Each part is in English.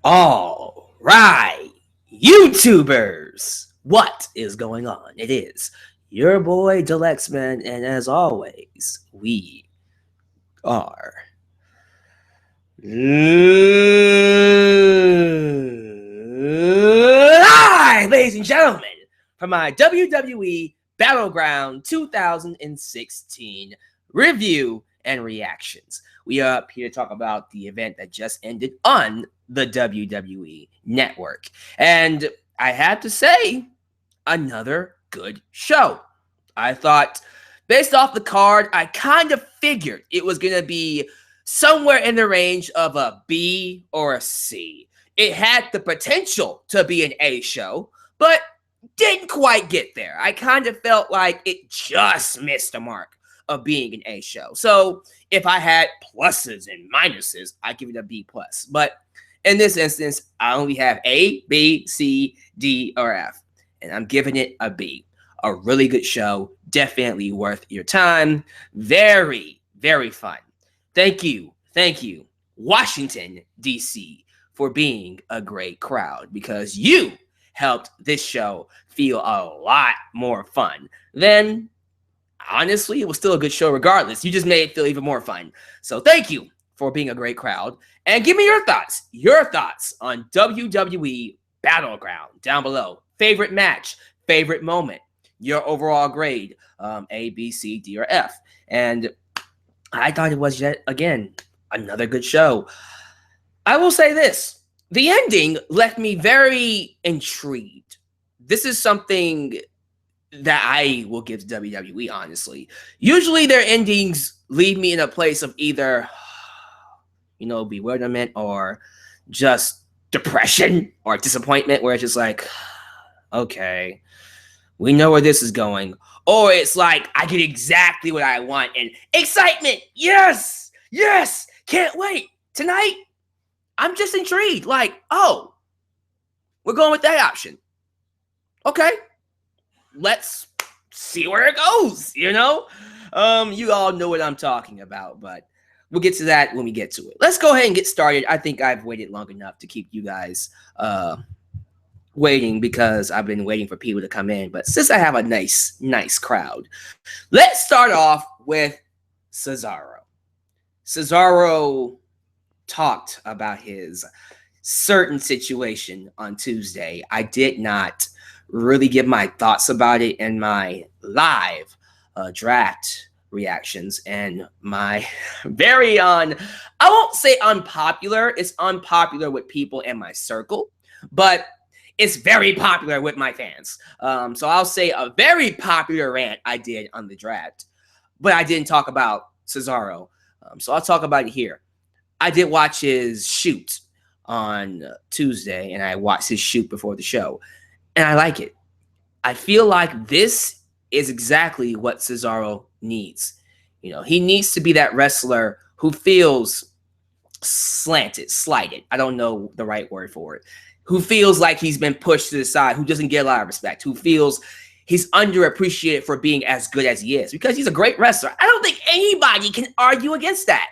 All right, YouTubers, what is going on? It is your boy Delexman, and as always, we are live, ladies and gentlemen, for my WWE Battleground 2016 review and reactions. We are up here to talk about the event that just ended on the WWE Network. And I have to say, another good show. I thought, based off the card, I kind of figured it was going to be somewhere in the range of a B or a C. It had the potential to be an A show, but didn't quite get there. I kind of felt like it just missed the mark of being an A show. So if I had pluses and minuses, I'd give it a B plus. But in this instance, I only have A, B, C, D, or F, and I'm giving it a B. A really good show, definitely worth your time. Very, very fun. Thank you, Washington, D.C., for being a great crowd, because you helped this show feel a lot more fun than, honestly, it was still a good show regardless. You just made it feel even more fun. So thank you for being a great crowd. And give me your thoughts on WWE Battleground down below. Favorite match, favorite moment, your overall grade, A, B, C, D, or F. And I thought it was yet again another good show. I will say this. The ending left me very intrigued. This is something that I will give to WWE, honestly. Usually their endings leave me in a place of either, bewilderment or just depression or disappointment, where it's just like, okay, we know where this is going. Or it's like, I get exactly what I want and excitement. Yes, can't wait. Tonight, I'm just intrigued. Like, oh, we're going with that option. Okay, let's see where it goes, You all know what I'm talking about, but we'll get to that when we get to it. Let's go ahead and get started. I think I've waited long enough to keep you guys waiting, because I've been waiting for people to come in. But since I have a nice crowd, let's start off with Cesaro. Cesaro talked about his certain situation on Tuesday. I did not really give my thoughts about it in my live draft reactions, and my very I won't say unpopular, it's unpopular with people in my circle, but it's very popular with my fans. So I'll say a very popular rant I did on the draft, but I didn't talk about Cesaro. So I'll talk about it here. I did watch his shoot on Tuesday, and I watched his shoot before the show, and I like it. I feel like this is exactly what Cesaro needs. He needs to be that wrestler who feels slighted. I don't know the right word for it. Who feels like he's been pushed to the side, who doesn't get a lot of respect, who feels he's underappreciated for being as good as he is, because he's a great wrestler. I don't think anybody can argue against that.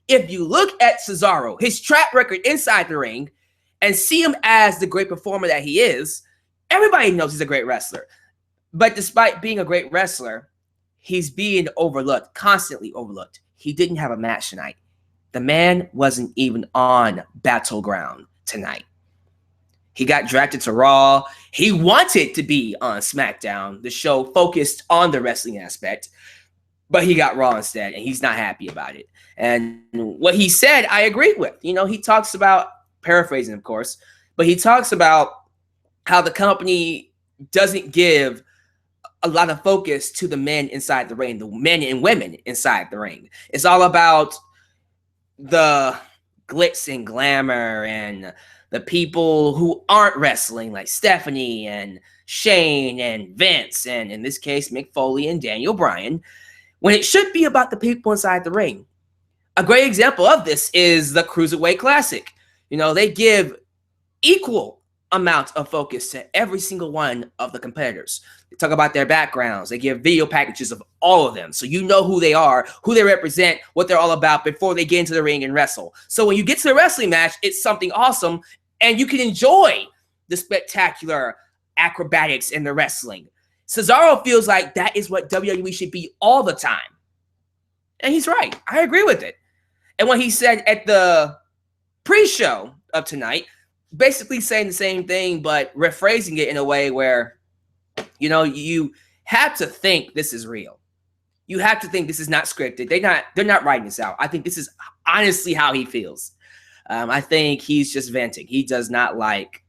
If you look at Cesaro, his track record inside the ring, and see him as the great performer that he is, everybody knows he's a great wrestler. But despite being a great wrestler, he's being overlooked, constantly overlooked. He didn't have a match tonight. The man wasn't even on Battleground tonight. He got drafted to Raw. He wanted to be on SmackDown, the show focused on the wrestling aspect, but he got Raw instead, and he's not happy about it. And what he said, I agree with. He talks about, paraphrasing, of course, but he talks about how the company doesn't give a lot of focus to the men inside the ring, the men and women inside the ring. It's all about the glitz and glamour and the people who aren't wrestling, like Stephanie and Shane and Vince, and in this case, Mick Foley and Daniel Bryan, when it should be about the people inside the ring. A great example of this is the Cruiserweight Classic. They give equal amount of focus to every single one of the competitors. They talk about their backgrounds. They give video packages of all of them, so you know who they are, who they represent, what they're all about before they get into the ring and wrestle. So when you get to the wrestling match, it's something awesome, and you can enjoy the spectacular acrobatics and the wrestling. Cesaro feels like that is what WWE should be all the time. And he's right. I agree with it. And what he said at the pre-show of tonight, basically saying the same thing, but rephrasing it in a way where, you have to think this is real. You have to think this is not scripted. They're not writing this out. I think this is honestly how he feels. I think he's just venting. He does not like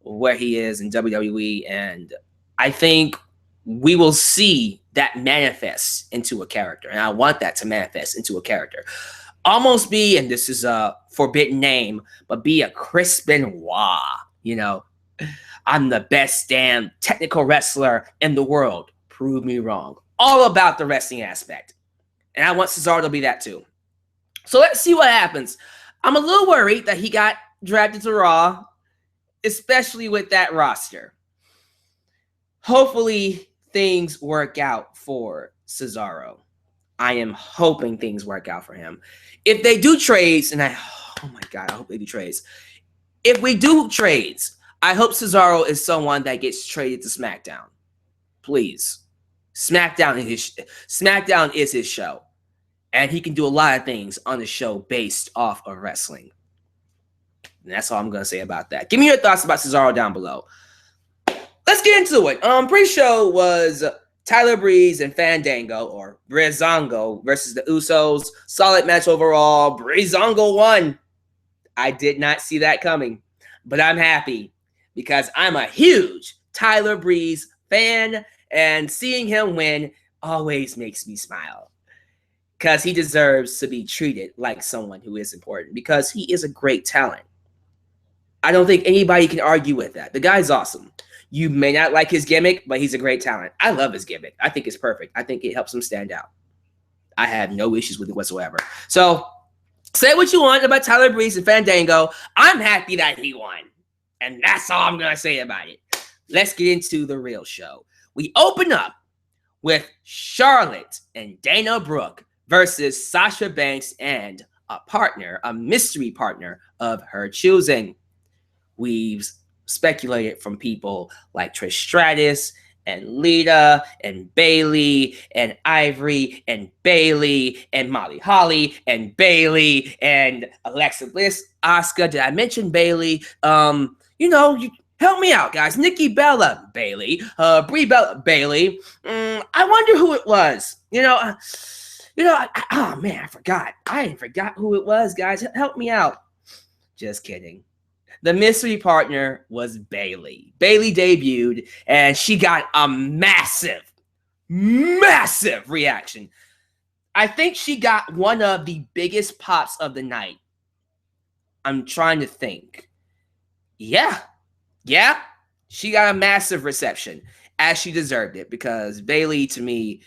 where he is in WWE, and I think we will see that manifest into a character, and I want that to manifest into a character. Almost be, and this is a forbidden name, but be a Chris Benoit. I'm the best damn technical wrestler in the world. Prove me wrong. All about the wrestling aspect. And I want Cesaro to be that too. So let's see what happens. I'm a little worried that he got drafted to Raw, especially with that roster. Hopefully things work out for Cesaro. I am hoping things work out for him. If they do trades, and oh my God, I hope they do trades. If we do trades, I hope Cesaro is someone that gets traded to SmackDown. Please. SmackDown is his show. And he can do a lot of things on the show based off of wrestling. And that's all I'm going to say about that. Give me your thoughts about Cesaro down below. Let's get into it. Pre-show was Tyler Breeze and Fandango, or Breezango, versus the Usos. Solid match overall. Breezango won. I did not see that coming. But I'm happy because I'm a huge Tyler Breeze fan. And seeing him win always makes me smile. Because he deserves to be treated like someone who is important. Because he is a great talent. I don't think anybody can argue with that. The guy's awesome. You may not like his gimmick, but he's a great talent. I love his gimmick. I think it's perfect. I think it helps him stand out. I have no issues with it whatsoever. So, say what you want about Tyler Breeze and Fandango. I'm happy that he won. And that's all I'm going to say about it. Let's get into the real show. We open up with Charlotte and Dana Brooke versus Sasha Banks and a mystery partner of her choosing. We've speculated from people like Trish Stratus and Lita and Bayley and Ivory and Bayley and Molly Holly and Bayley and Alexa Bliss, Asuka. Did I mention Bayley? Help me out, guys. Nikki Bella, Bayley. Brie Bella, Bayley. I wonder who it was. Oh man, I forgot. I forgot who it was, guys. Help me out. Just kidding. The mystery partner was Bayley. Bayley debuted, and she got a massive reaction. I think she got one of the biggest pops of the night. I'm trying to think. Yeah. She got a massive reception, as she deserved it, because Bayley, to me,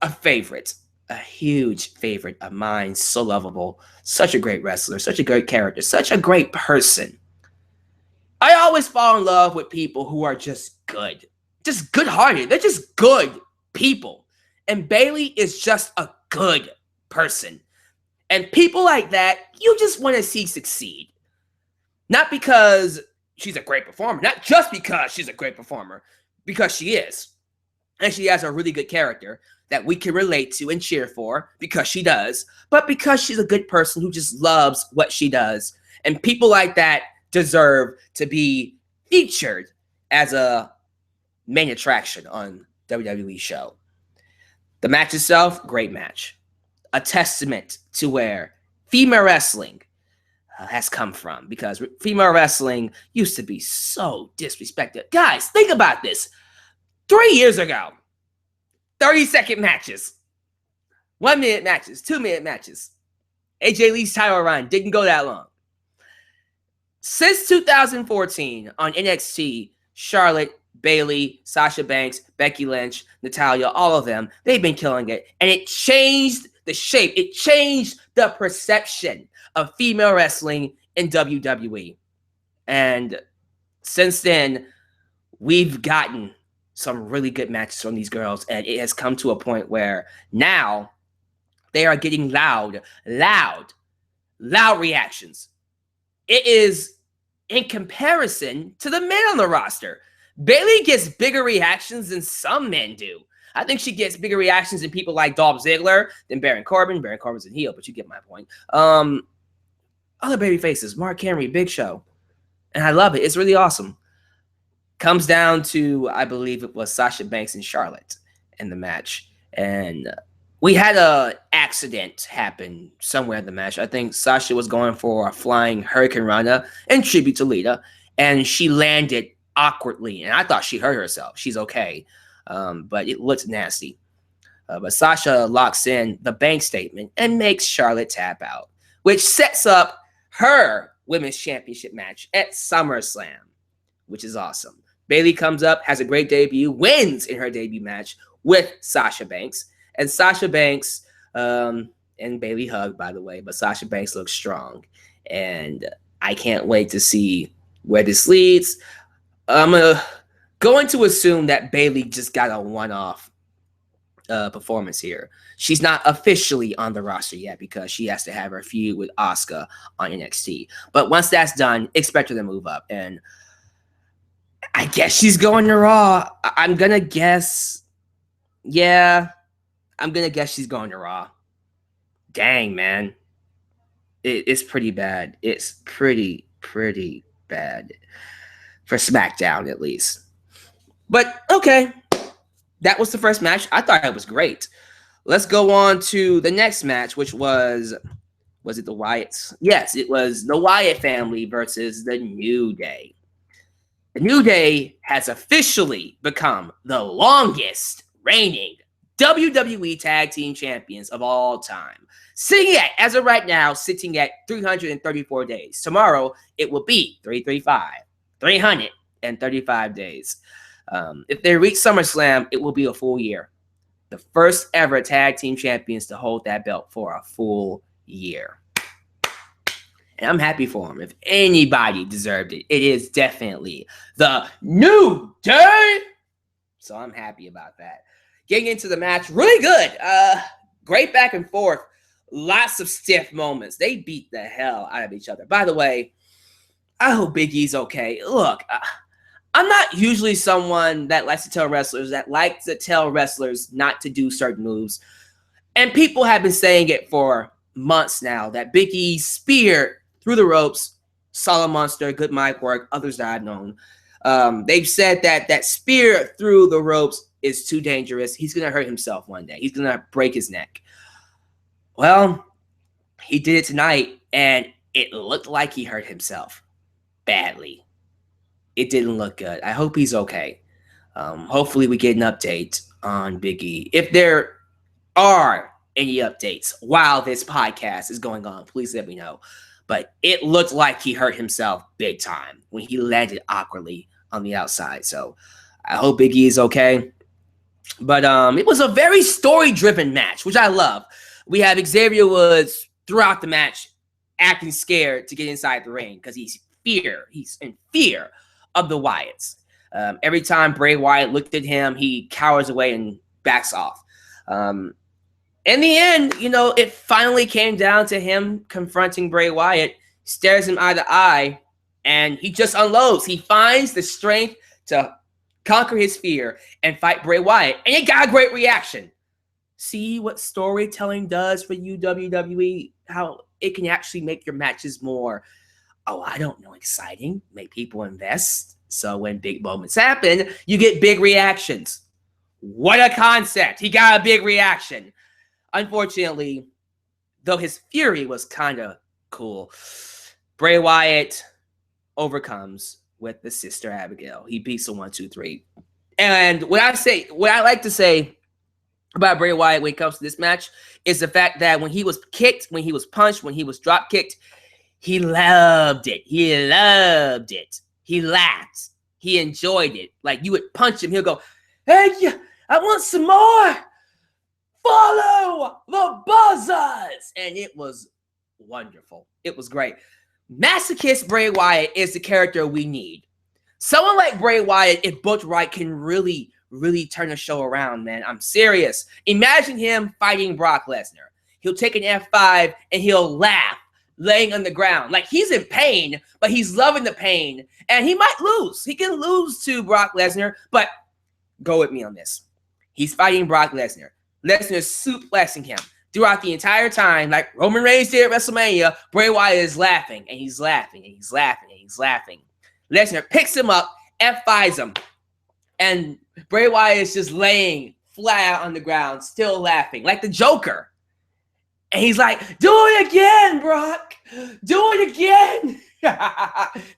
a huge favorite of mine. So lovable. Such a great wrestler. Such a great character. Such a great person. I always fall in love with people who are just good. Just good-hearted. They're just good people. And Bayley is just a good person. And people like that, you just want to see succeed. Not because she's a great performer. Not just because she's a great performer. Because she is. And she has a really good character that we can relate to and cheer for, because she does, but because she's a good person who just loves what she does. And people like that deserve to be featured as a main attraction on WWE show. The match itself, great match. A testament to where female wrestling has come from, because female wrestling used to be so disrespected. Guys, think about this. 3 years ago, 30-second matches, 1-minute matches, 2-minute matches. AJ Lee's title run didn't go that long. Since 2014 on NXT, Charlotte, Bayley, Sasha Banks, Becky Lynch, Natalya, all of them, they've been killing it. And it changed the shape. It changed the perception of female wrestling in WWE. And since then, we've gotten some really good matches from these girls, and it has come to a point where now they are getting loud reactions. It is in comparison to the men on the roster. Bayley gets bigger reactions than some men do. I think she gets bigger reactions than people like Dolph Ziggler, than Baron Corbin. Baron Corbin's a heel, but you get my point. Other baby faces, Mark Henry, Big Show. And I love it. It's really awesome. Comes down to, I believe it was Sasha Banks and Charlotte in the match. And we had a accident happen somewhere in the match. I think Sasha was going for a flying Hurricane Rana in tribute to Lita, and she landed awkwardly, and I thought she hurt herself. She's okay, but it looked nasty. But Sasha locks in the bank statement and makes Charlotte tap out, which sets up her women's championship match at SummerSlam, which is awesome. Bayley comes up, has a great debut, wins in her debut match with Sasha Banks. And Sasha Banks and Bayley hug, by the way, but Sasha Banks looks strong. And I can't wait to see where this leads. I'm going to assume that Bayley just got a one-off performance here. She's not officially on the roster yet because she has to have her feud with Asuka on NXT. But once that's done, expect her to move up. And I guess she's going to Raw. I'm going to guess. Yeah. I'm going to guess she's going to Raw. Dang, man. It's pretty bad. It's pretty bad. For SmackDown, at least. But, okay. That was the first match. I thought it was great. Let's go on to the next match, which was it the Wyatts? Yes, it was the Wyatt family versus the New Day. The New Day has officially become the longest reigning WWE Tag Team Champions of all time. As of right now, sitting at 334 days. Tomorrow, it will be 335 days. If they reach SummerSlam, it will be a full year. The first ever Tag Team Champions to hold that belt for a full year. And I'm happy for them. If anybody deserved it, it is definitely the New Day. So I'm happy about that. Getting into the match, really good. Great back and forth. Lots of stiff moments. They beat the hell out of each other. By the way, I hope Big E's okay. Look, I'm not usually someone that likes to tell wrestlers not to do certain moves. And people have been saying it for months now that Big E's spear through the ropes, solid monster, good mic work, others that I've known. They've said that spear through the ropes is too dangerous. He's going to hurt himself one day. He's going to break his neck. Well, he did it tonight, and it looked like he hurt himself badly. It didn't look good. I hope he's okay. Hopefully we get an update on Big E. If there are any updates while this podcast is going on, please let me know. But it looked like he hurt himself big time when he landed awkwardly on the outside. So I hope Big E is okay. But it was a very story-driven match, which I love. We have Xavier Woods throughout the match acting scared to get inside the ring because he's in fear of the Wyatts. Every time Bray Wyatt looked at him, he cowers away and backs off. In the end, it finally came down to him confronting Bray Wyatt, stares him eye to eye, and he just unloads. He finds the strength to conquer his fear and fight Bray Wyatt, and it got a great reaction. See what storytelling does for you, WWE? How it can actually make your matches more, exciting, make people invest. So when big moments happen, you get big reactions. What a concept. He got a big reaction. Unfortunately, though his fury was kind of cool, Bray Wyatt overcomes with the Sister Abigail. He beats the 1, 2, 3. And what I like to say about Bray Wyatt when it comes to this match is the fact that when he was kicked, when he was punched, when he was drop kicked, he loved it. He loved it. He laughed. He enjoyed it. Like you would punch him, he'll go, "Hey, I want some more. Follow the buzzers." And it was wonderful. It was great. Masochist Bray Wyatt is the character we need. Someone like Bray Wyatt, if booked right, can really turn the show around, man. I'm serious. Imagine him fighting Brock Lesnar. He'll take an F5 and he'll laugh laying on the ground. Like, he's in pain, but he's loving the pain. And he might lose. He can lose to Brock Lesnar, but go with me on this. He's fighting Brock Lesnar. Lesnar's suplexing him throughout the entire time. Like Roman Reigns did at WrestleMania, Bray Wyatt is laughing, and he's laughing, and he's laughing, and he's laughing. Lesnar picks him up, F5s him, and Bray Wyatt is just laying flat out on the ground, still laughing, like the Joker. And he's like, do it again, Brock. Do it again.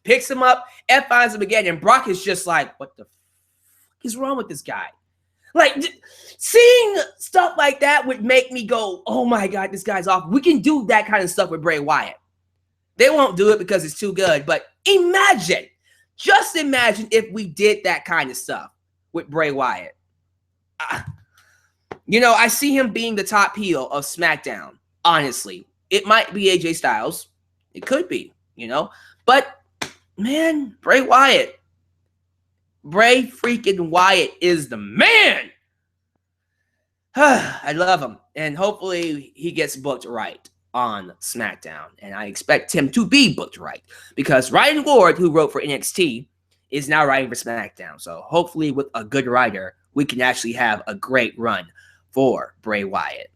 Picks him up, F5s him again, and Brock is just like, what the fuck is wrong with this guy? Like, seeing stuff like that would make me go, oh my God, this guy's off. We can do that kind of stuff with Bray Wyatt. They won't do it because it's too good, but imagine, just imagine if we did that kind of stuff with Bray Wyatt. You know, I see him being the top heel of SmackDown, honestly. It might be AJ Styles. It could be, you know. But, man, Bray Wyatt. Bray freaking Wyatt is the man. I love him. And hopefully he gets booked right on SmackDown. And I expect him to be booked right. Because Ryan Ward, who wrote for NXT, is now writing for SmackDown. So hopefully with a good writer, we can actually have a great run for Bray Wyatt.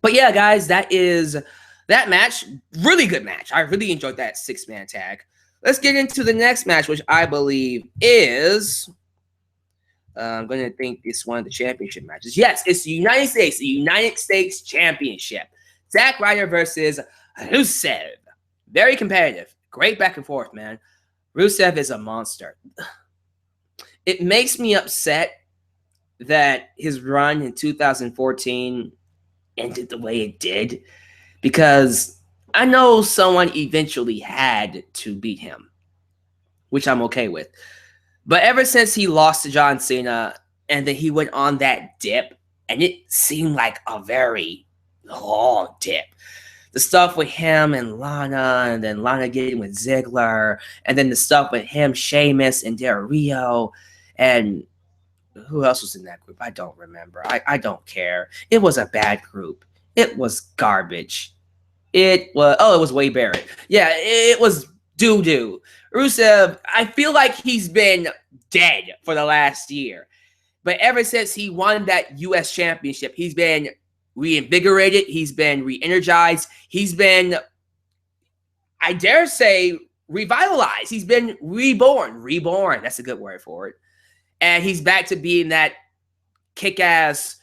But yeah, guys, that is that match. Really good match. I really enjoyed that 6-man tag. Let's get into the next match, which I believe is, I'm going to think it's one of the championship matches. Yes, it's the United States Championship. Zack Ryder versus Rusev. Very competitive. Great back and forth, man. Rusev is a monster. It makes me upset that his run in 2014 ended the way it did, because I know someone eventually had to beat him, which I'm okay with. But ever since he lost to John Cena and then he went on that dip, and it seemed like a very long dip. The stuff with him and Lana, and then Lana getting with Ziggler, and then the stuff with him, Sheamus, and Del Rio, and who else was in that group? I don't remember. I don't care. It was a bad group. It was garbage. It was Wade Barrett. Yeah, it was doo-doo. Rusev, I feel like he's been dead for the last year. But ever since he won that U.S. championship, he's been reinvigorated. He's been re-energized. He's been, I dare say, revitalized. He's been reborn. Reborn. That's a good word for it. And he's back to being that kick-ass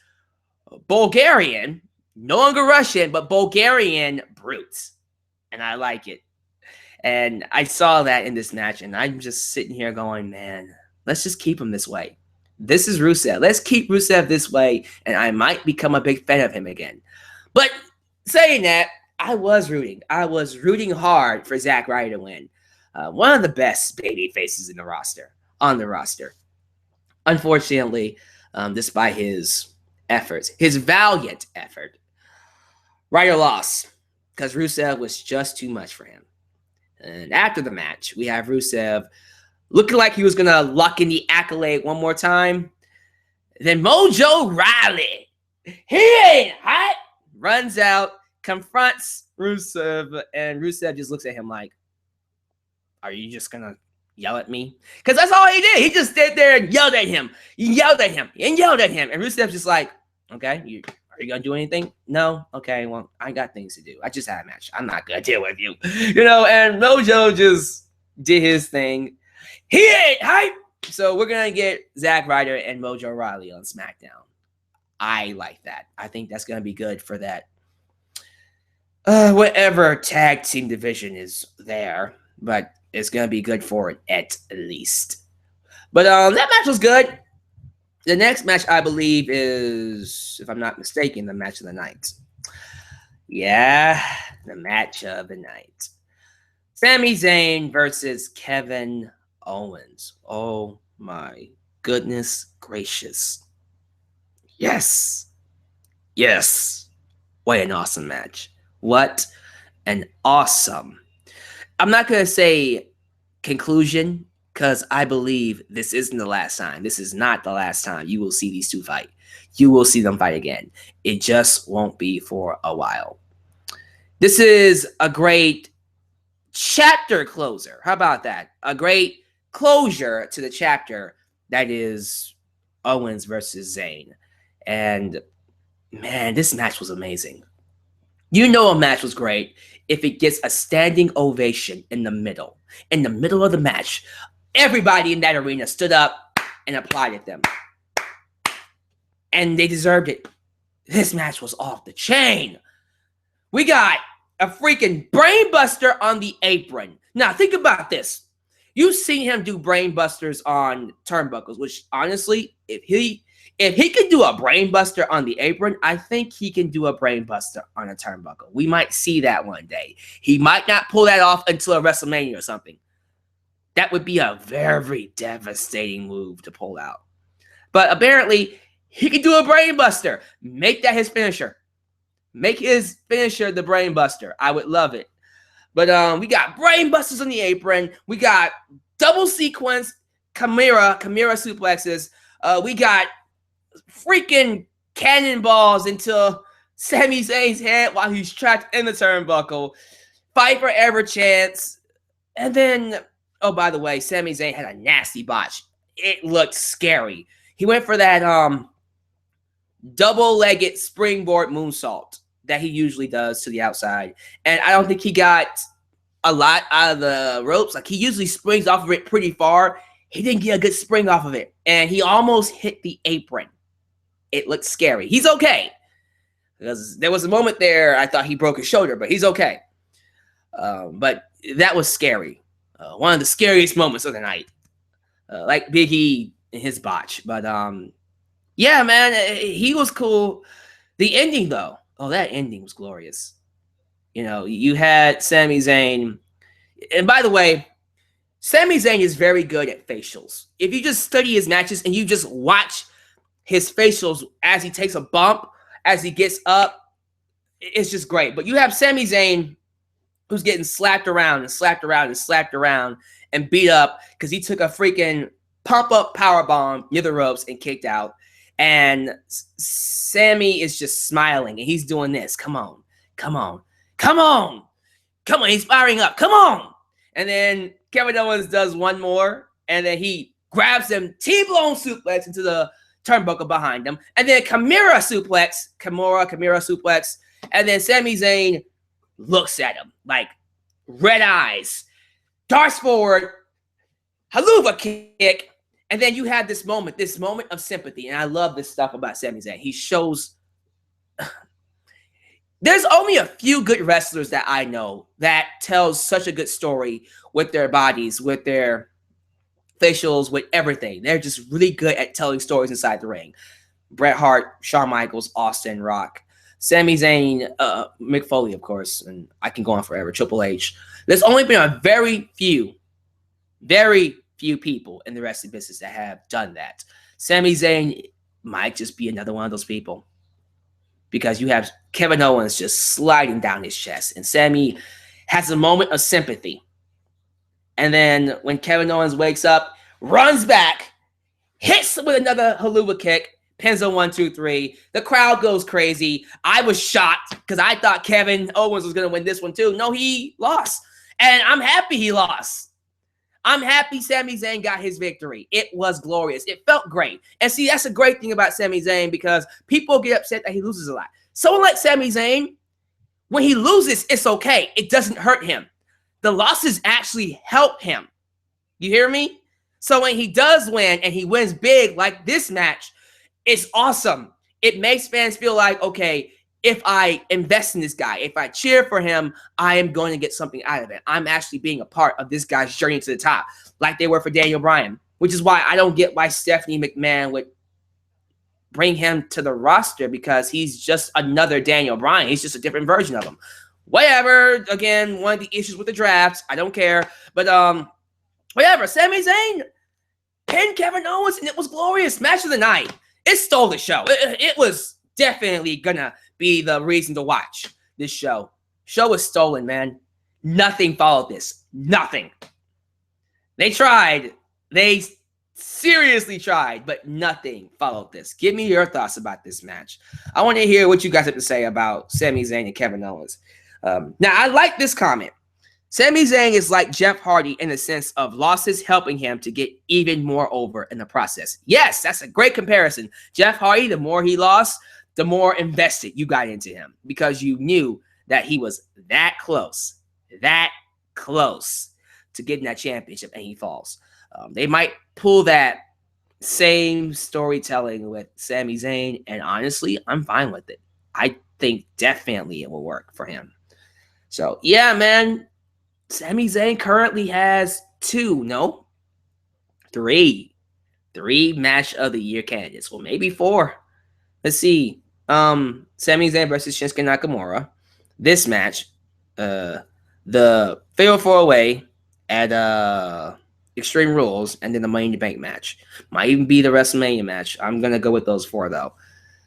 Bulgarian, no longer Russian, but Bulgarian brute. And I like it. And I saw that in this match, and I'm just sitting here going, man, let's just keep him this way. This is Rusev. Let's keep Rusev this way, and I might become a big fan of him again. But saying that, I was rooting. I was rooting hard for Zack Ryder to win. One of the best baby faces in the roster, on the roster. Unfortunately, despite his efforts, his valiant effort, Ryder lost because Rusev was just too much for him. And after the match, we have Rusev looking like he was going to lock in the accolade one more time. Then Mojo Rawley, he ain't hot, runs out, confronts Rusev, and Rusev just looks at him like, are you just going to yell at me? Because that's all he did. He just stood there and yelled at him. He yelled at him and yelled at him. And Rusev's just like, okay, are you going to do anything? No? Okay, well, I got things to do. I just had a match. I'm not going to deal with you. You know, and Mojo just did his thing. He ain't hype. So we're going to get Zack Ryder and Mojo Rawley on SmackDown. I like that. I think that's going to be good for that. Whatever tag team division is there. But it's going to be good for it at least. But that match was good. The next match, I believe, is, if I'm not mistaken, the match of the night. Yeah, the match of the night. Sami Zayn versus Kevin Owens. Oh, my goodness gracious. Yes. Yes. What an awesome match. What an awesome. I'm not going to say conclusion, because I believe this isn't the last time. This is not the last time you will see these two fight. You will see them fight again. It just won't be for a while. This is a great chapter closer. How about that? A great closure to the chapter that is Owens versus Zayn. And man, this match was amazing. You know a match was great if it gets a standing ovation in the middle. In the middle of the match, everybody in that arena stood up and applauded them. And they deserved it. This match was off the chain. We got a freaking brainbuster on the apron. Now, think about this. You've seen him do brainbusters on turnbuckles, which honestly, if he can do a brainbuster on the apron, I think he can do a brainbuster on a turnbuckle. We might see that one day. He might not pull that off until a WrestleMania or something. That would be a very devastating move to pull out. But apparently, he can do a brainbuster. Make that his finisher. Make his finisher the brainbuster. I would love it. But we got brainbusters on the apron. We got double sequence Chimera suplexes. We got freaking cannonballs into Sami Zayn's head while he's trapped in the turnbuckle. Fight forever chance. And then, oh, by the way, Sami Zayn had a nasty botch. It looked scary. He went for that double-legged springboard moonsault that he usually does to the outside. And I don't think he got a lot out of the ropes. Like, he usually springs off of it pretty far. He didn't get a good spring off of it. And he almost hit the apron. It looked scary. He's okay. Because there was a moment there I thought he broke his shoulder, but he's okay. But that was scary. One of the scariest moments of the night. Like Big E and his botch. But yeah, man, he was cool. The ending, though. Oh, that ending was glorious. You know, you had Sami Zayn. And by the way, Sami Zayn is very good at facials. If you just study his matches and you just watch his facials as he takes a bump, as he gets up, it's just great. But you have Sami Zayn who's getting slapped around and slapped around and slapped around and beat up because he took a freaking pump-up powerbomb near the ropes and kicked out. And Sammy is just smiling, and he's doing this. Come on, come on, come on, come on. He's firing up. Come on. And then Kevin Owens does one more, and then he grabs him, T-blown suplex into the turnbuckle behind him, and then Chimera suplex, and then Sami Zayn looks at him like red eyes, darts forward, haluva kick. And then you have this moment of sympathy. And I love this stuff about Sami Zayn. He shows... There's only a few good wrestlers that I know that tells such a good story with their bodies, with their facials, with everything. They're just really good at telling stories inside the ring. Bret Hart, Shawn Michaels, Austin, Rock. Sami Zayn, Mick Foley, of course. And I can go on forever. Triple H. There's only been a very few people in the wrestling business that have done that. Sami Zayn might just be another one of those people because you have Kevin Owens just sliding down his chest, and Sami has a moment of sympathy. And then when Kevin Owens wakes up, runs back, hits with another haluva kick, pins on 1, 2, 3. The crowd goes crazy. I was shocked because I thought Kevin Owens was going to win this one too. No, he lost. And I'm happy he lost. I'm happy Sami Zayn got his victory. It was glorious. It felt great. And see, that's a great thing about Sami Zayn because people get upset that he loses a lot. Someone like Sami Zayn, when he loses, it's okay. It doesn't hurt him. The losses actually help him. You hear me? So when he does win and he wins big like this match, it's awesome. It makes fans feel like, okay, if I invest in this guy, if I cheer for him, I am going to get something out of it. I'm actually being a part of this guy's journey to the top, like they were for Daniel Bryan, which is why I don't get why Stephanie McMahon would bring him to the roster because he's just another Daniel Bryan. He's just a different version of him. Whatever. Again, one of the issues with the drafts. I don't care. But whatever. Sami Zayn pinned Kevin Owens, and it was glorious. Match of the night. It stole the show. It was definitely gonna be the reason to watch this show. Show was stolen, man. Nothing followed this. Nothing. They tried. They seriously tried, but nothing followed this. Give me your thoughts about this match. I want to hear what you guys have to say about Sami Zayn and Kevin Owens. Now, I like this comment. Sami Zayn is like Jeff Hardy in the sense of losses helping him to get even more over in the process. Yes, that's a great comparison. Jeff Hardy, the more he lost, the more invested you got into him because you knew that he was that close to getting that championship, and he falls. They might pull that same storytelling with Sami Zayn, and honestly, I'm fine with it. I think definitely it will work for him. So, yeah, man, Sami Zayn currently has three match of the year candidates. Well, maybe four. Let's see. Sami Zayn versus Shinsuke Nakamura. This match, the Fatal 4-Way at Extreme Rules, and then the Money in the Bank match. Might even be the WrestleMania match. I'm gonna go with those four though.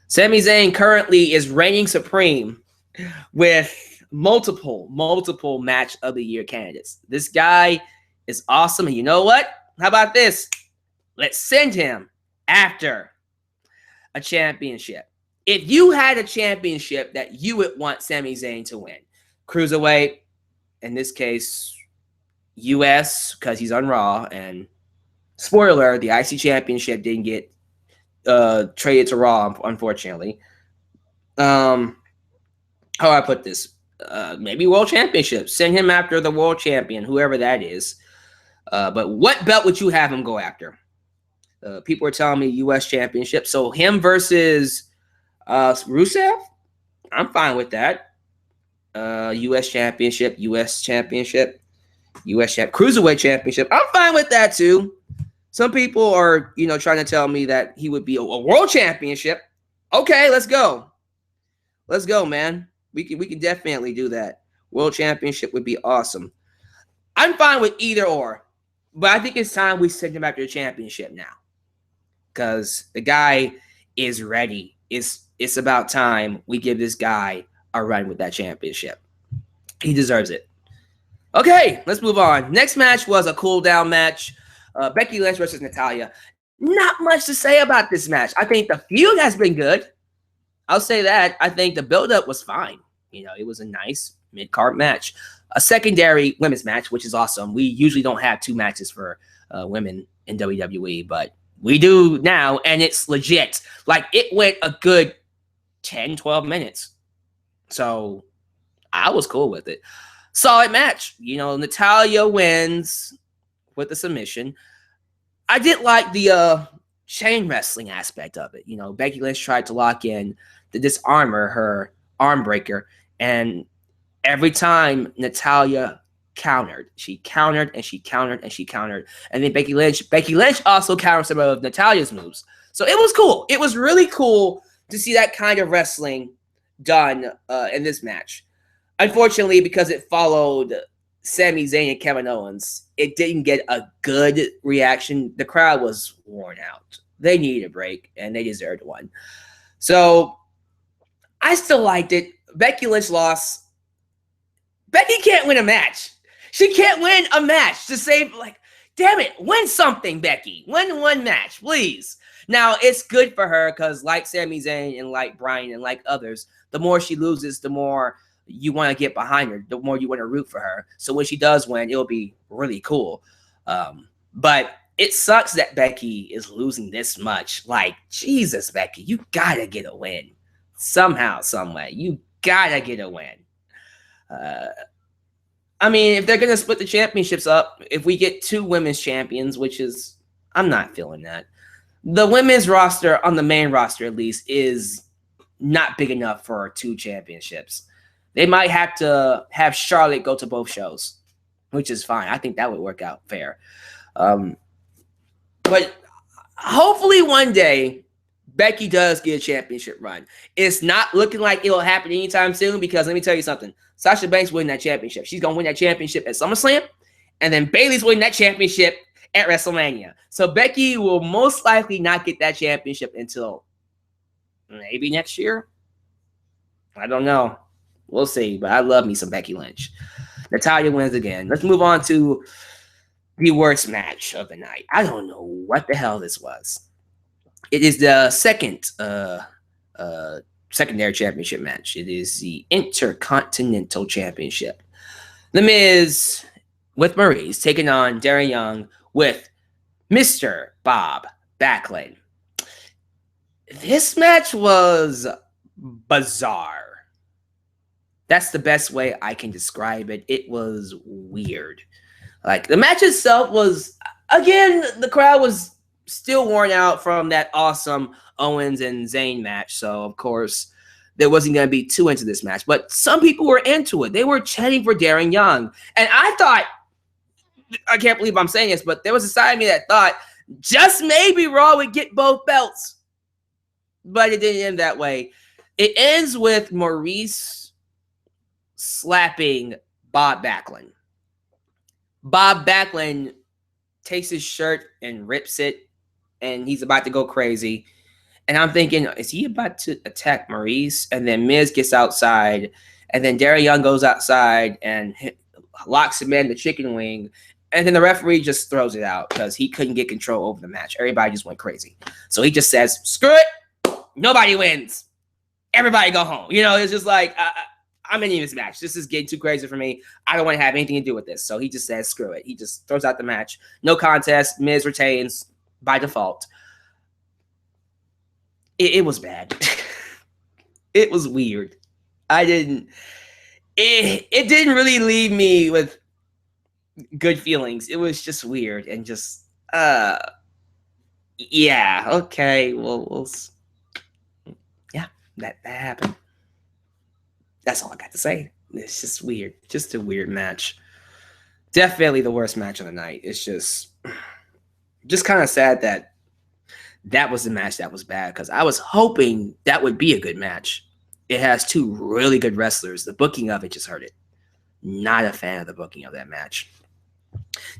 Sami Zayn currently is reigning supreme with multiple match of the year candidates. This guy is awesome, and you know what? How about this? Let's send him after a championship. If you had a championship that you would want Sami Zayn to win, Cruiserweight, in this case, US, because he's on Raw, and spoiler, the IC Championship didn't get traded to Raw, unfortunately. How do I put this? Maybe World Championship. Send him after the World Champion, whoever that is. But what belt would you have him go after? People are telling me US Championship. So him versus Rusev? I'm fine with that. US Championship, US Championship, Cruiserweight Championship. I'm fine with that too. Some people are, trying to tell me that he would be a World Championship. Okay, let's go. Let's go, man. We can definitely do that. World Championship would be awesome. I'm fine with either or, but I think it's time we send him after the championship now, because the guy is ready. It's about time we give this guy a run with that championship. He deserves it. Okay, let's move on. Next match was a cool down match. Becky Lynch versus Natalya. Not much to say about this match. I think the feud has been good. I'll say that. I think the build-up was fine. It was a nice mid-card match. A secondary women's match, which is awesome. We usually don't have two matches for women in WWE, but we do now, and it's legit. Like, it went a good 10, 12 minutes. So I was cool with it. Solid match. Natalya wins with the submission. I did like the chain wrestling aspect of it. Becky Lynch tried to lock in the disarmer, her arm breaker, and every time Natalya countered, she countered and she countered and she countered. And then Becky Lynch also countered some of Natalya's moves. So it was cool. It was really cool to see that kind of wrestling done in this match. Unfortunately, because it followed Sami Zayn and Kevin Owens, it didn't get a good reaction. The crowd was worn out. They needed a break, and they deserved one. So I still liked it. Becky Lynch lost. Becky can't win a match. She can't win a match to save, damn it, win something, Becky. Win one match, please. Now, it's good for her because like Sami Zayn and like Bryan and like others, the more she loses, the more you want to get behind her, the more you want to root for her. So when she does win, it'll be really cool. But it sucks that Becky is losing this much. Jesus, Becky, you got to get a win. Somehow, someway. You got to get a win. If they're going to split the championships up, if we get two women's champions, which is, I'm not feeling that. The women's roster, on the main roster at least, is not big enough for two championships. They might have to have Charlotte go to both shows, which is fine. I think that would work out fair. But hopefully one day, Becky does get a championship run. It's not looking like it'll happen anytime soon because let me tell you something. Sasha Banks winning that championship. She's going to win that championship at SummerSlam, and then Bayley's winning that championship at WrestleMania. So Becky will most likely not get that championship until maybe next year. I don't know. We'll see, but I love me some Becky Lynch. Natalya wins again. Let's move on to the worst match of the night. I don't know what the hell this was. It is the second secondary championship match. It is the Intercontinental Championship. The Miz with Maurice taking on Darren Young with Mr. Bob Backlund. This match was bizarre. That's the best way I can describe it. It was weird. Like, the match itself was, again, the crowd was still worn out from that awesome Owens and Zayn match. So, of course, there wasn't going to be too into this match. But some people were into it. They were chanting for Darren Young. And I thought, I can't believe I'm saying this, but there was a side of me that thought just maybe Raw would get both belts. But it didn't end that way. It ends with Maurice slapping Bob Backlund. Bob Backlund takes his shirt and rips it, and he's about to go crazy. And I'm thinking, is he about to attack Maurice? And then Miz gets outside, and then Darren Young goes outside and locks him in the chicken wing. And then the referee just throws it out because he couldn't get control over the match. Everybody just went crazy. So he just says, screw it. Nobody wins. Everybody go home. You know, it's just like, I'm ending this match. This is getting too crazy for me. I don't want to have anything to do with this. So he just says, screw it. He just throws out the match. No contest. Miz retains by default. It was bad. It was weird. It didn't really leave me with good feelings. It was just weird and just, yeah, okay, we'll yeah, that happened. That's all I got to say. It's just weird. Just a weird match. Definitely the worst match of the night. It's just kind of sad that was the match that was bad because I was hoping that would be a good match. It has two really good wrestlers. The booking of it just hurt it. Not a fan of the booking of that match.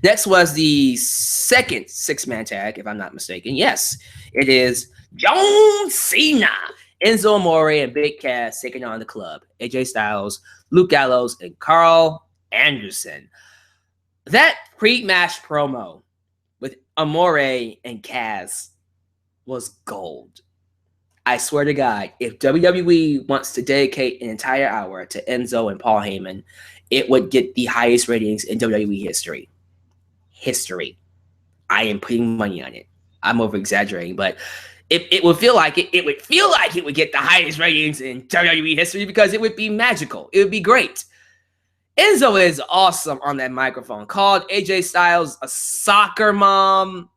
Next was the second six-man tag, if I'm not mistaken. Yes, it is John Cena, Enzo Amore, and Big Cass taking on the Club. AJ Styles, Luke Gallows, and Carl Anderson. That pre-match promo with Amore and Cass was gold. I swear to God, if WWE wants to dedicate an entire hour to Enzo and Paul Heyman, it would get the highest ratings in WWE history. I am putting money on it. I'm over exaggerating, but it would feel like it would feel like it would get the highest ratings in WWE history because it would be magical. It would be great. Enzo is awesome on that microphone. Called AJ Styles a soccer mom.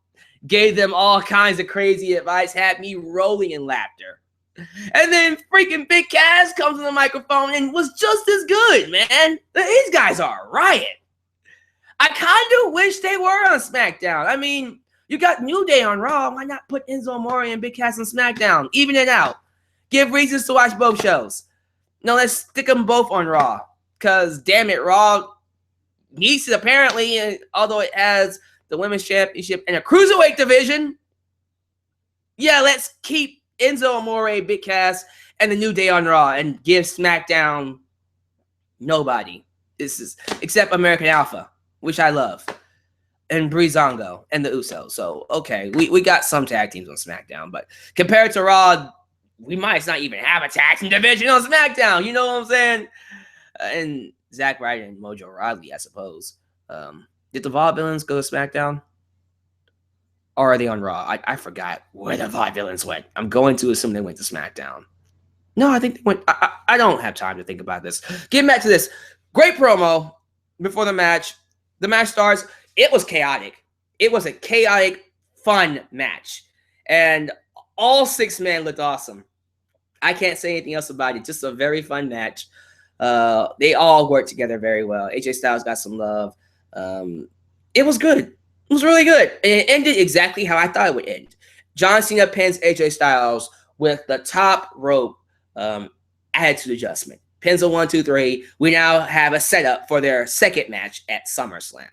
Gave them all kinds of crazy advice. Had me rolling in laughter. And then freaking Big Cass comes on the microphone and was just as good, man. These guys are a riot. I kind of wish they were on SmackDown. I mean, you got New Day on Raw. Why not put Enzo Amore and Big Cass on SmackDown? Even it out. Give reasons to watch both shows. No, let's stick them both on Raw. Because, damn it, Raw needs it apparently, although it has the Women's Championship and a Cruiserweight division. Yeah, let's keep Enzo Amore, Big Cass, and the New Day on Raw and give SmackDown nobody. This is except American Alpha, which I love, and Breezango and the Usos. So, okay, we got some tag teams on SmackDown, but compared to Raw, we might not even have a tag team division on SmackDown. You know what I'm saying? And Zack Ryder and Mojo Rawley, I suppose. Did the Vaudevillains go to SmackDown? Or are they on Raw? I forgot where the Vaudevillains went. I'm going to assume they went to SmackDown. No, I think they went. I don't have time to think about this. Getting back to this. Great promo before the match. The match starts. It was chaotic. It was a chaotic, fun match. And all six men looked awesome. I can't say anything else about it. Just a very fun match. They all worked together very well. AJ Styles got some love. It was good. It was really good. And it ended exactly how I thought it would end. John Cena pins AJ Styles with the top rope attitude adjustment. Pins a 1, 2, 3. We now have a setup for their second match at SummerSlam,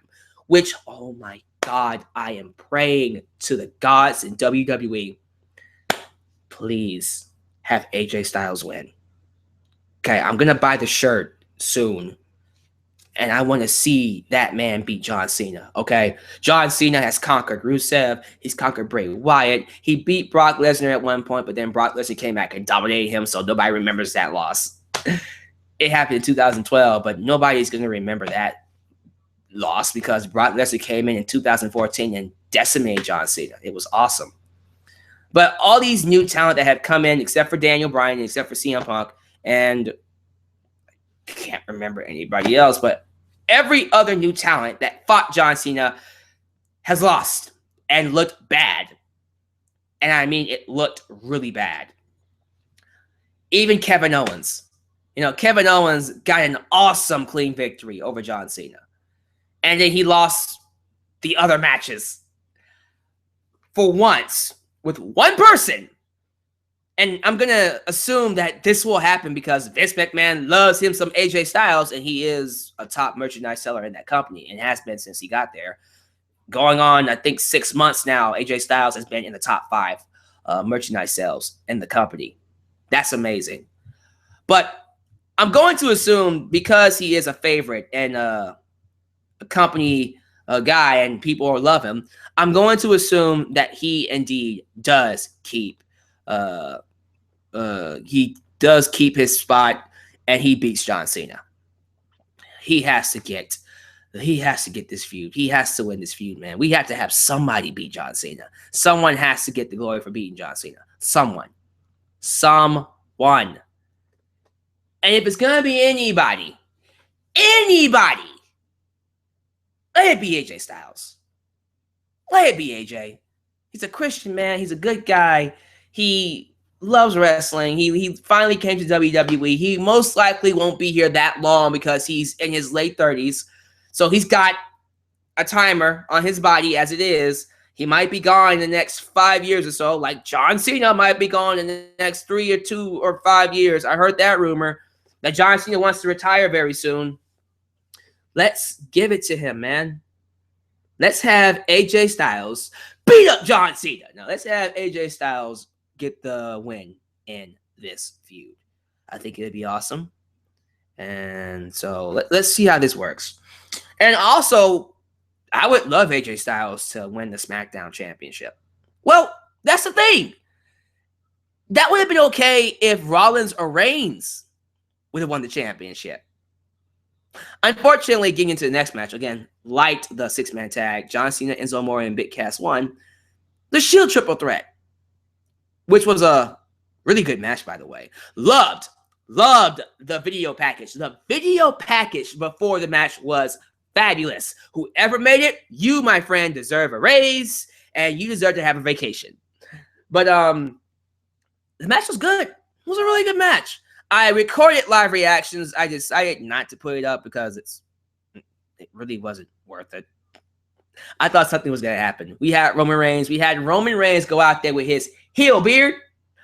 which, oh my God, I am praying to the gods in WWE. Please have AJ Styles win. Okay, I'm going to buy the shirt soon. And I want to see that man beat John Cena, okay? John Cena has conquered Rusev. He's conquered Bray Wyatt. He beat Brock Lesnar at one point, but then Brock Lesnar came back and dominated him, so nobody remembers that loss. It happened in 2012, but nobody's going to remember that loss because Brock Lesnar came in 2014 and decimated John Cena. It was awesome. But all these new talent that have come in, except for Daniel Bryan, except for CM Punk, and I can't remember anybody else, but every other new talent that fought John Cena has lost and looked bad. And I mean, it looked really bad. Even Kevin Owens. You know, Kevin Owens got an awesome clean victory over John Cena. And then he lost the other matches for once with one person. And I'm going to assume that this will happen because Vince McMahon loves him some AJ Styles, and he is a top merchandise seller in that company and has been since he got there. Going on, I think, 6 months now, AJ Styles has been in the top 5 merchandise sales in the company. That's amazing. But I'm going to assume because he is a favorite and a company guy and people love him, I'm going to assume that he indeed does keep his spot and he beats John Cena. He has to get this feud. He has to win this feud, man. We have to have somebody beat John Cena. Someone has to get the glory for beating John Cena. Someone. And if it's going to be anybody, let it be AJ Styles. Let it be AJ. He's a Christian man. He's a good guy. He loves wrestling. He finally came to WWE. He most likely won't be here that long because he's in his late 30s. So he's got a timer on his body as it is. He might be gone in the next 5 years or so, like John Cena might be gone in the next 3 or 2 or 5 years. I heard that rumor that John Cena wants to retire very soon. Let's give it to him, man. Let's have AJ Styles beat up John Cena. Now, let's have AJ Styles get the win in this feud. I think it'd be awesome. And so let's see how this works. And also, I would love AJ Styles to win the SmackDown Championship. Well, that's the thing. That would have been okay if Rollins or Reigns would have won the championship. Unfortunately, getting into the next match, again, liked the 6-man tag, John Cena, Enzo Amore, and Big Cass won the Shield triple threat, which was a really good match, by the way. Loved the video package. The video package before the match was fabulous. Whoever made it, you, my friend, deserve a raise, and you deserve to have a vacation. But the match was good. It was a really good match. I recorded live reactions. I decided not to put it up because it really wasn't worth it. I thought something was going to happen. We had Roman Reigns. We had Roman Reigns go out there with his heel beard,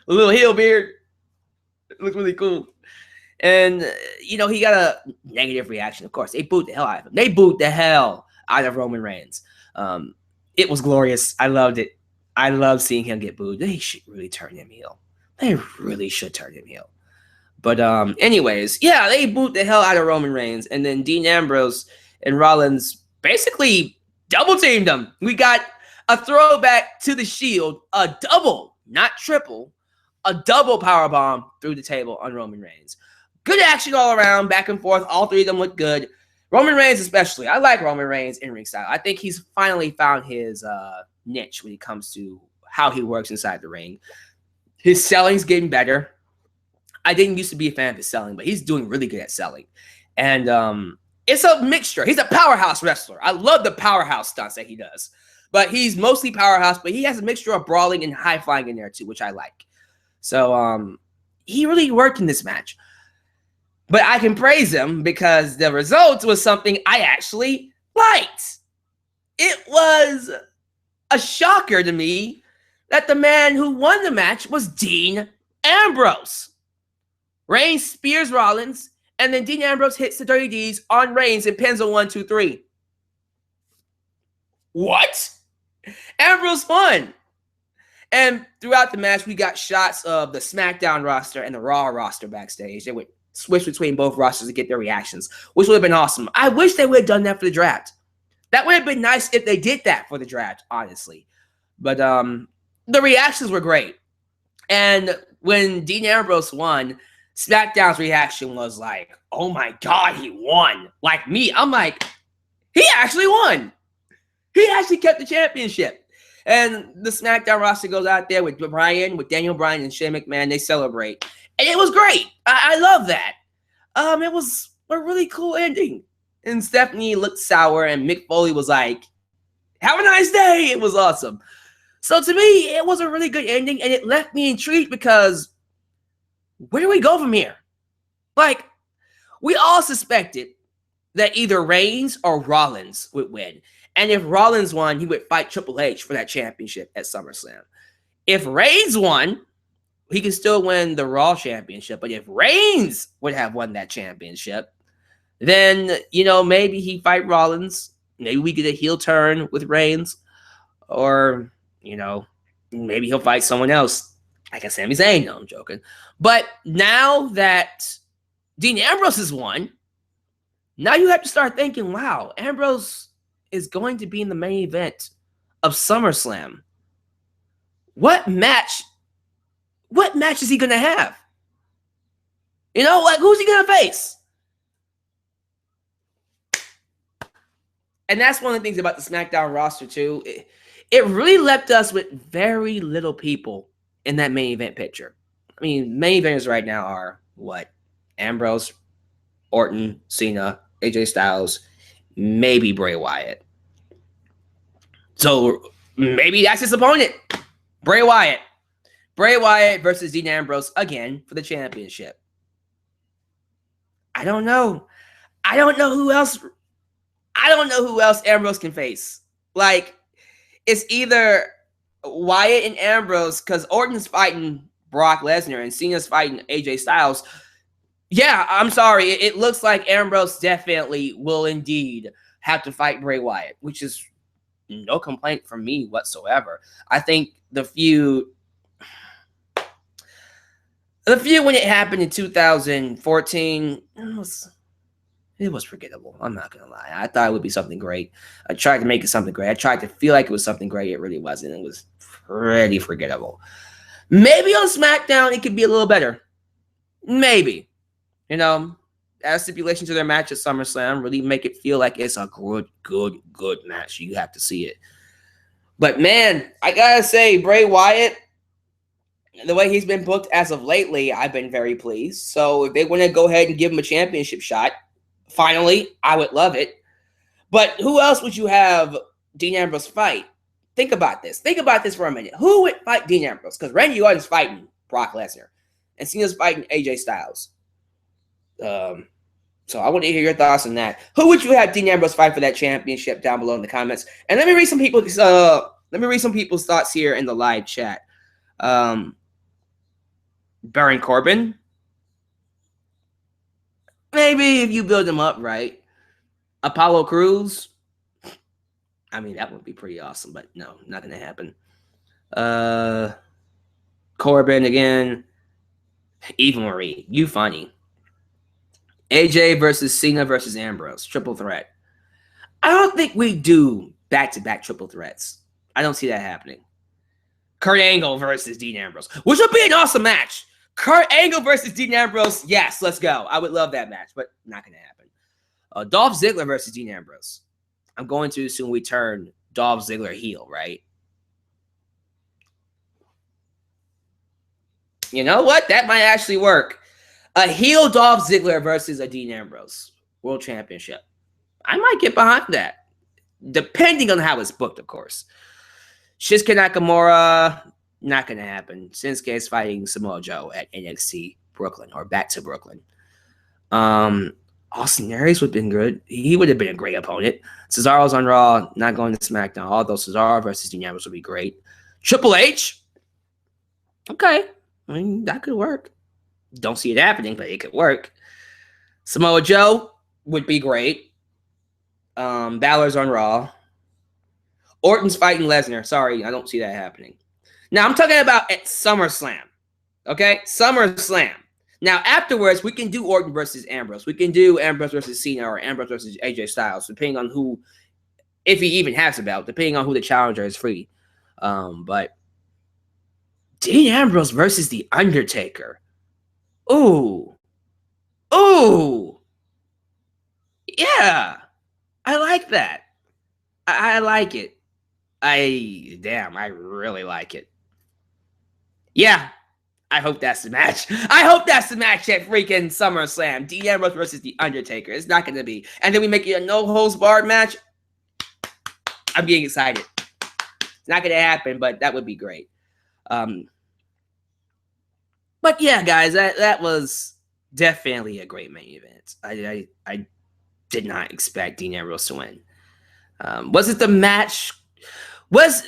a little heel beard. It looked really cool. And, you know, he got a negative reaction, of course. They booed the hell out of him. They booed the hell out of Roman Reigns. It was glorious. I loved it. I love seeing him get booed. They should really turn him heel. They really should turn him heel. But anyways, yeah, they booed the hell out of Roman Reigns. And then Dean Ambrose and Rollins basically double-teamed him. We got a throwback to the Shield, a double, not triple, a double powerbomb through the table on Roman Reigns. Good action all around, back and forth. All three of them look good. Roman Reigns especially. I like Roman Reigns in ring style. I think he's finally found his niche when it comes to how he works inside the ring. His selling's getting better. I didn't used to be a fan of his selling, but he's doing really good at selling. And it's a mixture. He's a powerhouse wrestler. I love the powerhouse stunts that he does. But he's mostly powerhouse, but he has a mixture of brawling and high-flying in there too, which I like. So he really worked in this match. But I can praise him because the result was something I actually liked. It was a shocker to me that the man who won the match was Dean Ambrose. Reigns spears Rollins, and then Dean Ambrose hits the Dirty D's on Reigns and pins a 1, 2, 3. What? Ambrose won. And throughout the match, we got shots of the SmackDown roster and the Raw roster backstage. They were switch between both rosters to get their reactions, which would have been awesome. I wish they would have done that for the draft. That would have been nice if they did that for the draft, honestly. But the reactions were great. And when Dean Ambrose won, SmackDown's reaction was like, oh my God, he won. Like me, I'm like, he actually won. He actually kept the championship. And the SmackDown roster goes out there with Daniel Bryan and Shane McMahon. They celebrate. And it was great. I love that. It was a really cool ending. And Stephanie looked sour, and Mick Foley was like, have a nice day. It was awesome. So to me, it was a really good ending, and it left me intrigued because where do we go from here? Like, we all suspected that either Reigns or Rollins would win. And if Rollins won, he would fight Triple H for that championship at SummerSlam. If Reigns won, he could still win the Raw championship. But if Reigns would have won that championship, then, you know, maybe he fight Rollins. Maybe we get a heel turn with Reigns. Or, you know, maybe he'll fight someone else. Like Sami Zayn. No, I'm joking. But now that Dean Ambrose has won, now you have to start thinking, wow, Ambrose is going to be in the main event of SummerSlam. What match is he going to have? You know, like, who's he going to face? And that's one of the things about the SmackDown roster, too. It really left us with very little people in that main event picture. I mean, main eventers right now are, what? Ambrose, Orton, Cena, AJ Styles, maybe Bray Wyatt. So maybe that's his opponent. Bray Wyatt. Bray Wyatt versus Dean Ambrose again for the championship. I don't know. I don't know who else Ambrose can face. Like, it's either Wyatt and Ambrose, because Orton's fighting Brock Lesnar and Cena's fighting AJ Styles. Yeah, I'm sorry. It looks like Ambrose definitely will indeed have to fight Bray Wyatt, which is no complaint from me whatsoever. I think the feud when it happened in 2014, it was forgettable. I'm not going to lie. I thought it would be something great. I tried to make it something great. I tried to feel like it was something great. It really wasn't. It was pretty forgettable. Maybe on SmackDown, it could be a little better. Maybe. You know, add stipulation to their match at SummerSlam. Really make it feel like it's a good match. You have to see it. But, man, I got to say, Bray Wyatt, the way he's been booked as of lately, I've been very pleased. So if they want to go ahead and give him a championship shot, finally, I would love it. But who else would you have Dean Ambrose fight? Think about this. Think about this for a minute. Who would fight Dean Ambrose? Because Randy Orton's fighting Brock Lesnar. And Cena's fighting AJ Styles. So I want to hear your thoughts on that. Who would you have Dean Ambrose fight for that championship down below in the comments? And let me read some people's thoughts here in the live chat. Baron Corbin. Maybe if you build him up right. Apollo Crews. I mean, that would be pretty awesome, but no, not going to happen. Corbin again. Eva Marie. You funny. AJ versus Cena versus Ambrose. Triple threat. I don't think we do back-to-back triple threats. I don't see that happening. Kurt Angle versus Dean Ambrose, which would be an awesome match. Kurt Angle versus Dean Ambrose. Yes, let's go. I would love that match, but not going to happen. Dolph Ziggler versus Dean Ambrose. I'm going to assume we turn Dolph Ziggler heel, right? You know what? That might actually work. A heel Dolph Ziggler versus a Dean Ambrose World Championship. I might get behind that, depending on how it's booked, of course. Shinsuke Nakamura, not going to happen. Shinsuke is fighting Samoa Joe at NXT Brooklyn, or back to Brooklyn. Austin Aries would have been good. He would have been a great opponent. Cesaro's on Raw, not going to SmackDown. Although Cesaro versus Dean Ambrose would be great. Triple H? Okay. I mean, that could work. Don't see it happening, but it could work. Samoa Joe would be great. Balor's on Raw. Orton's fighting Lesnar. Sorry, I don't see that happening. Now, I'm talking about at SummerSlam. Okay? SummerSlam. Now, afterwards, we can do Orton versus Ambrose. We can do Ambrose versus Cena or Ambrose versus AJ Styles, depending on who, if he even has a belt, depending on who the challenger is free. But Dean Ambrose versus The Undertaker. Ooh. Ooh. Yeah. I like that. I like it. I really like it. Yeah. I hope that's the match. I hope that's the match at freaking SummerSlam. Dean Ambrose versus The Undertaker. It's not going to be. And then we make it a no-holds-barred match. I'm getting excited. It's not going to happen, but that would be great. But yeah, guys, that was definitely a great main event. I did not expect Dean Ambrose to win. Was it the match? Was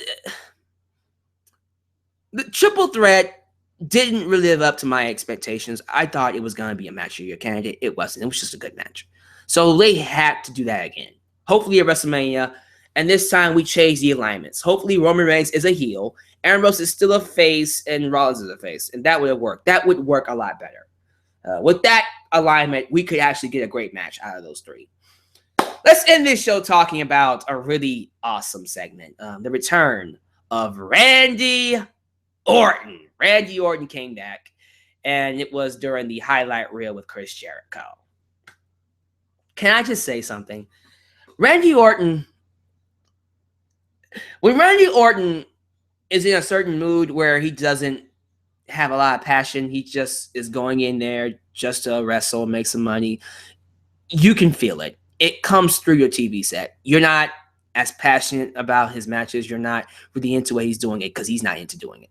the triple threat didn't really live up to my expectations. I thought it was going to be a match of your candidate. It wasn't. It was just a good match. So they had to do that again. Hopefully at WrestleMania. And this time we changed the alignments. Hopefully Roman Reigns is a heel. Ambrose is still a face and Rollins is a face. And that would have worked. That would work a lot better. With that alignment, we could actually get a great match out of those three. Let's end this show talking about a really awesome segment. The return of Randy Orton. Randy Orton came back, and it was during the highlight reel with Chris Jericho. Can I just say something? Randy Orton, when Randy Orton is in a certain mood where he doesn't have a lot of passion, he just is going in there just to wrestle, make some money, you can feel it. It comes through your TV set. You're not as passionate about his matches. You're not really into what he's doing it because he's not into doing it.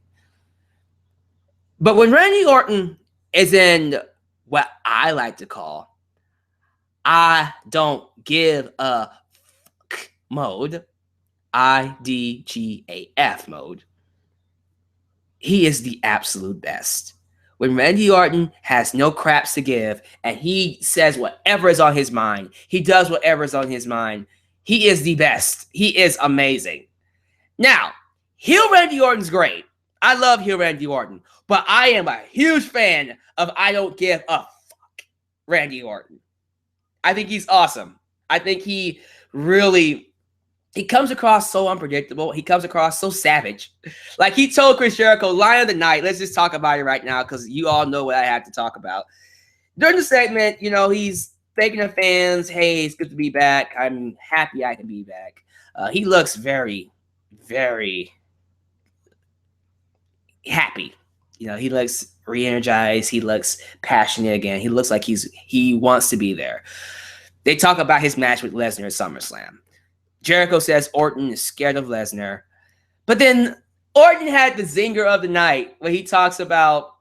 But when Randy Orton is in what I like to call I don't give a fuck mode, IDGAF mode, he is the absolute best. When Randy Orton has no craps to give and he says whatever is on his mind, he does whatever is on his mind, he is the best. He is amazing. Now, heel Randy Orton's great. I love heel Randy Orton, but I am a huge fan of I don't give a fuck Randy Orton. I think he's awesome. I think he comes across so unpredictable. He comes across so savage. Like he told Chris Jericho, Lion of the Night, let's just talk about it right now because you all know what I have to talk about. During the segment, he's thanking the fans, hey, it's good to be back. I'm happy I can be back. He looks very, very happy. He looks re-energized. He looks passionate again. He looks like he wants to be there. They talk about his match with Lesnar at SummerSlam. Jericho says Orton is scared of Lesnar. But then Orton had the zinger of the night where he talks about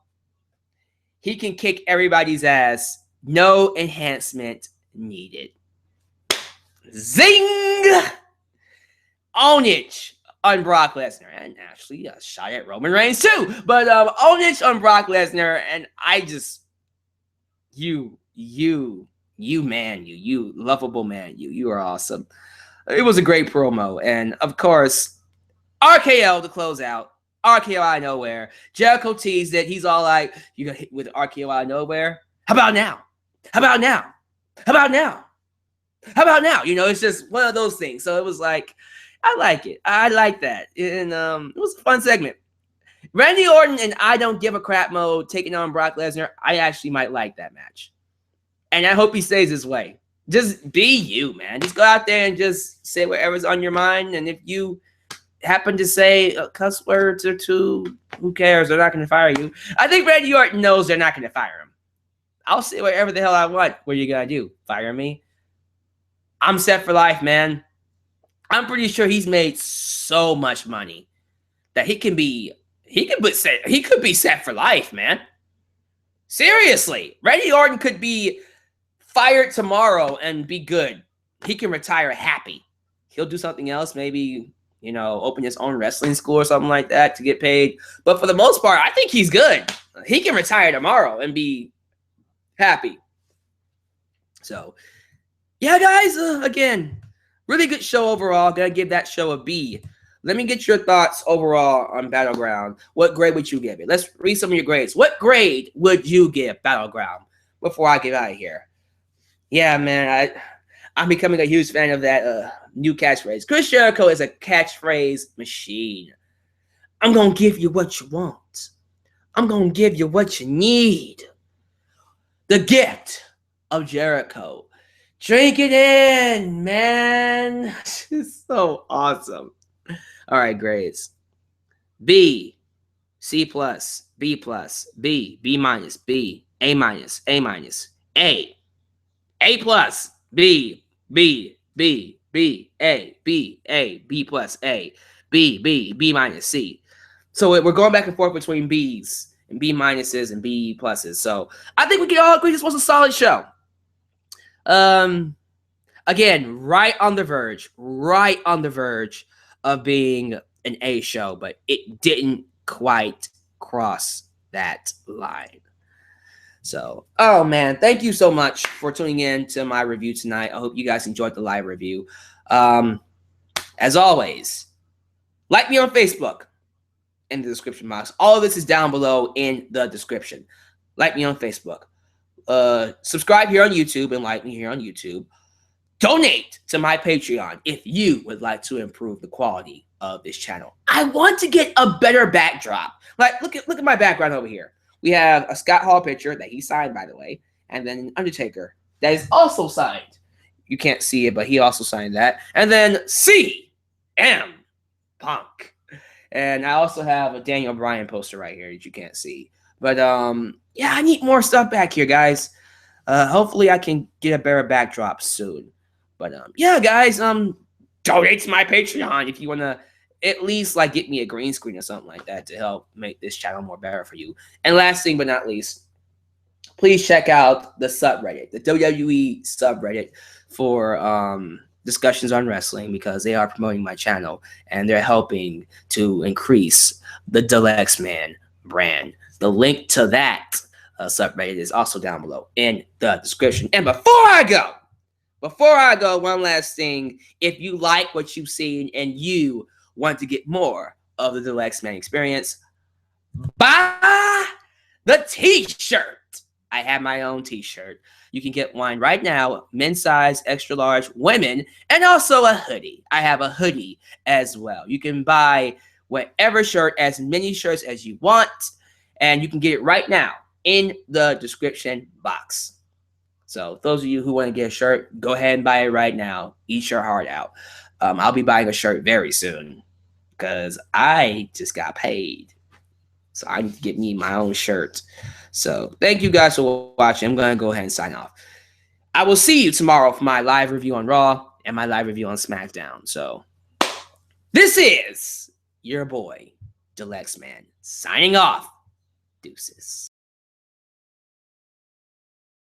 he can kick everybody's ass. No enhancement needed. Zing! Ownage on Brock Lesnar. And actually a shot at Roman Reigns too. But ownage on Brock Lesnar. And I just, you man, you lovable man, you are awesome. It was a great promo. And of course, RKO to close out. RKO out of nowhere. Jericho teased it. He's all like, you gonna hit with RKO out of nowhere? How about now? How about now? How about now? How about now? It's just one of those things. So it was like, I like it. I like that. And it was a fun segment. Randy Orton and I don't give a crap mode taking on Brock Lesnar. I actually might like that match. And I hope he stays this way. Just be you, man. Just go out there and just say whatever's on your mind. And if you happen to say a cuss words or two, who cares? They're not going to fire you. I think Randy Orton knows they're not going to fire him. I'll say whatever the hell I want. What are you going to do? Fire me? I'm set for life, man. I'm pretty sure he's made so much money that he could be set for life, man. Seriously. Randy Orton could be fired tomorrow and be good. He can retire happy. He'll do something else, maybe, open his own wrestling school or something like that to get paid. But for the most part, I think he's good. He can retire tomorrow and be happy. So, yeah, guys, again, really good show overall. Gonna give that show a B. Let me get your thoughts overall on Battleground. What grade would you give it? Let's read some of your grades. What grade would you give Battleground before I get out of here? Yeah, man, I'm becoming a huge fan of that new catchphrase. Chris Jericho is a catchphrase machine. I'm going to give you what you want. I'm going to give you what you need. The gift of Jericho. Drink it in, man. It's so awesome. All right, grades. B, C plus, B plus, B, B minus, B, A minus, A minus, A plus, B, B, B, B, A, B, A, B plus, A, B, B, B minus, C. So we're going back and forth between B's and B minuses and B pluses. So I think we can all agree this was a solid show. Again, right on the verge of being an A show, but it didn't quite cross that line. So, oh man, thank you so much for tuning in to my review tonight. I hope you guys enjoyed the live review. As always, like me on Facebook in the description box. All of this is down below in the description. Like me on Facebook. Subscribe here on YouTube and like me here on YouTube. Donate to my Patreon if you would like to improve the quality of this channel. I want to get a better backdrop. Like, look at my background over here. We have a Scott Hall picture that he signed, by the way, and then an Undertaker that is also signed. You can't see it, but he also signed that. And then CM Punk. And I also have a Daniel Bryan poster right here that you can't see. But yeah, I need more stuff back here, guys. Hopefully I can get a better backdrop soon. But yeah, guys, donate to my Patreon if you want to at least like get me a green screen or something like that to help make this channel more better for you. And last thing but not least, please check out the subreddit, the WWE subreddit for discussions on wrestling, because they are promoting my channel and they're helping to increase the Deluxe Man brand. The link to that subreddit is also down below in the description. And before I go, one last thing. If you like what you've seen and you want to get more of the Deluxe Man experience, buy the t-shirt. I have my own t-shirt. You can get one right now, men's size, extra large, women, and also a hoodie. I have a hoodie as well. You can buy whatever shirt, as many shirts as you want, and you can get it right now in the description box. So those of you who want to get a shirt, go ahead and buy it right now. Eat your heart out. I'll be buying a shirt very soon because I just got paid. So I need to get me my own shirt. So thank you guys for watching. I'm going to go ahead and sign off. I will see you tomorrow for my live review on Raw and my live review on SmackDown. So this is your boy, Deluxe Man, signing off. Deuces.